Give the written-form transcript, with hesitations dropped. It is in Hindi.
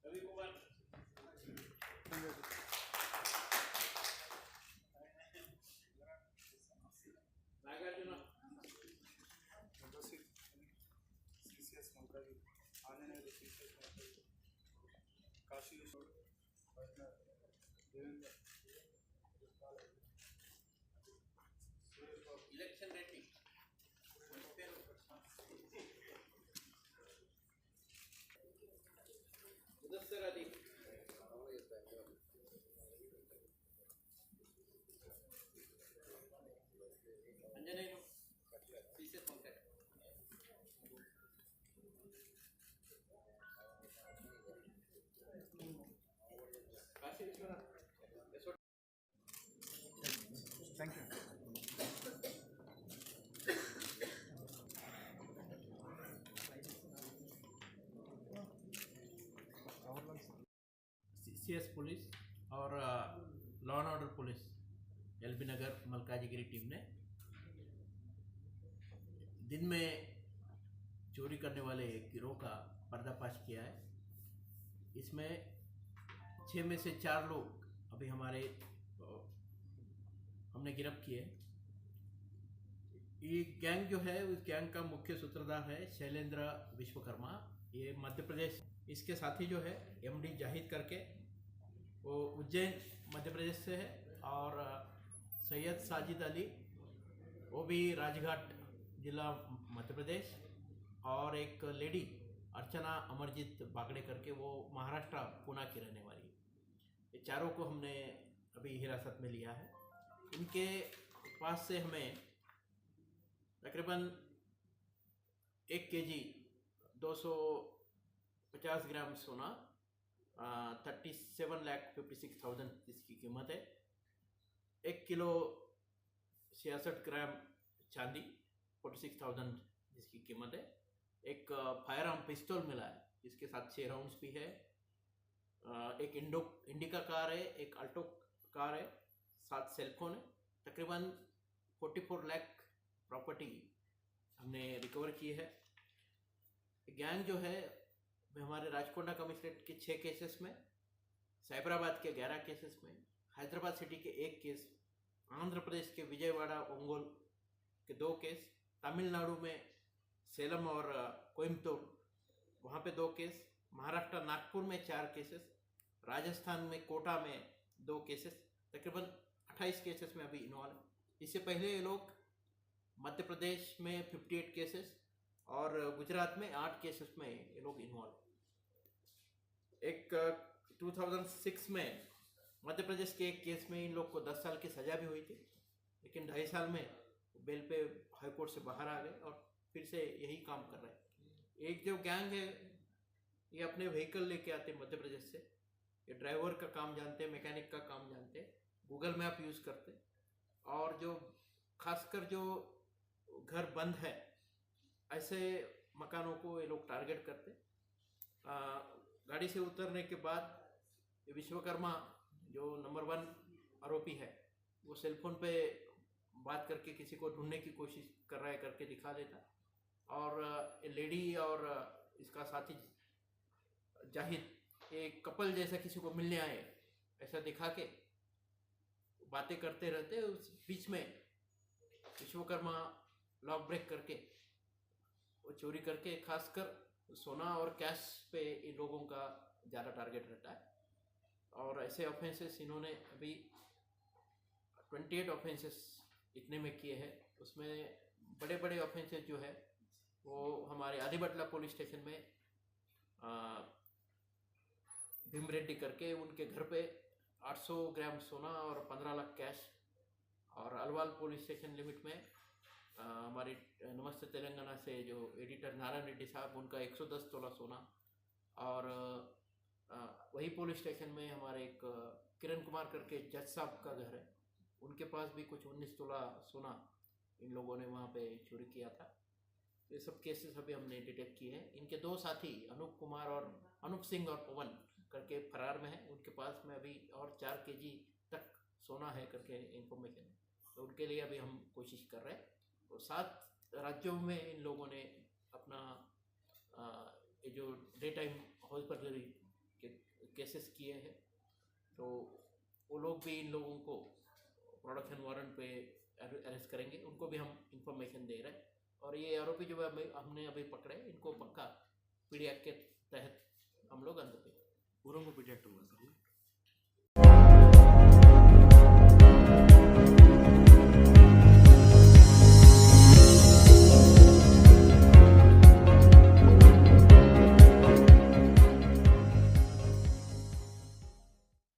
Ravi Kumar, Nagarjuna, CCS Malkaji, Anjaneya CCS Malkaji, Kashi Devendra, election rating Mudassar Ali, Anjaneya CCS Malkaji, Kashi Vishwanath, thank you. CCS police और law and order police LB Nagar Malkajgiri team ने दिन में चोरी करने वाले एक गिरोह का पर्दाफाश किया है। इसमें 6 में से 4 लोग अभी हमने गिरफ्त किए। ये गैंग जो है उस गैंग का मुख्य सूत्रधार है शैलेंद्र विश्वकर्मा, ये मध्य प्रदेश। इसके साथी जो है एमडी जाहिद करके, वो उज्जैन मध्य प्रदेश से है, और सैयद साजिद अली वो भी राजघाट जिला मध्य प्रदेश, और एक लेडी अर्चना अमरजीत बागड़े करके, वो महाराष्ट्र पुणे की रहने वाली। ये चारों को हमने अभी हिरासत में लिया है। इनके पास से हमें तकरीबन 1 केजी 250 ग्राम सोना, 37,56,000 इसकी कीमत है। 1 किलो 66 ग्राम चांदी 46,000 जिसकी कीमत है। एक फायर आर्म पिस्टल मिला है, इसके साथ 6 राउंड्स भी है। एक इंडिका कार है, एक अल्टो कार है, 7 सेलफोन है। तकरीबन 44 लाख प्रॉपर्टी हमने रिकवर की है। गैंग जो है हमारे राजकोंडा कमिश्नरेट के 6 केसेस में, साइबराबाद के 11 केसेस में, हैदराबाद सिटी के 1 केस, आंध्र प्रदेश के विजयवाड़ा ओंगोल के 2 केस, तमिलनाडु में सेलम और कोयम्बतूर वहाँ पे 2 केस, महाराष्ट्र नागपुर में 4 केसेस, राजस्थान में कोटा में 2 केसेस, तकरीबन 28 केसेस में अभी इन्वॉल्व है। इससे पहले ये लोग मध्य प्रदेश में 58 केसेस और गुजरात में 8 केसेस में ये लोग इन्वॉल्व। एक 2006 में मध्य प्रदेश के एक केस में इन लोग को 10 साल की सज़ा भी हुई थी, लेकिन 2.5 साल में बेल पे हाई कोर्ट से बाहर आ गए और फिर से यही काम कर रहे हैं। एक जो गैंग है ये अपने व्हीकल लेके आते मध्य प्रदेश से, ये ड्राइवर का काम जानते हैं, मैकेनिक का काम जानते हैं, गूगल मैप यूज़ करते, और जो खासकर जो घर बंद है ऐसे मकानों को ये लोग टारगेट करते। गाड़ी से उतरने के बाद ये विश्वकर्मा जो नंबर 1 आरोपी है, वो सेलफोन पे बात करके किसी को ढूंढने की कोशिश कर रहा है करके दिखा देता, और लेडी और इसका साथी जाहिद एक कपल जैसा किसी को मिलने आए ऐसा दिखा के बातें करते रहते। उस बीच में विश्वकर्मा लॉक ब्रेक करके वो चोरी करके, खासकर सोना और कैश पे इन लोगों का ज़्यादा टारगेट रहता है। और ऐसे ऑफेंसेस इन्होंने अभी 28 ऑफेंसेस इतने में किए हैं। उसमें बड़े बड़े ऑफेंसेस जो है वो हमारे आदिबटला पुलिस स्टेशन में भीम रेड्डी करके उनके घर पे 800 ग्राम सोना और 15 लाख कैश, और अलवाल पुलिस स्टेशन लिमिट में हमारी नमस्ते तेलंगाना से जो एडिटर नारायण रेड्डी साहब, उनका 110 तोला सोना, और वही पुलिस स्टेशन में हमारे एक किरण कुमार करके जज साहब का घर है, उनके पास भी कुछ 19 तोला सोना इन लोगों ने वहाँ पे चोरी किया था। ये सब केसेस अभी हमने डिटेक्ट किए हैं। इनके 2 साथी अनूप कुमार और अनूप सिंह और पवन करके फरार में है, उनके पास में अभी और 4 केजी तक सोना है करके इंफॉर्मेशन है, तो उनके लिए अभी हम कोशिश कर रहे हैं। तो 7 राज्यों में इन लोगों ने अपना ये जो डे टाइम हॉस्पिटलरी के केसेस किए हैं, तो वो लोग भी इन लोगों को प्रोडक्शन वारंट पे अरेस्ट करेंगे, उनको भी हम इंफॉर्मेशन दे रहे हैं। और ये आरोपी जो हमने अभी पकड़े, इनको पक्का पीडी एक्ट के तहत हम लोग अंदर पे पूरा को पीडी एक्ट होगा सर।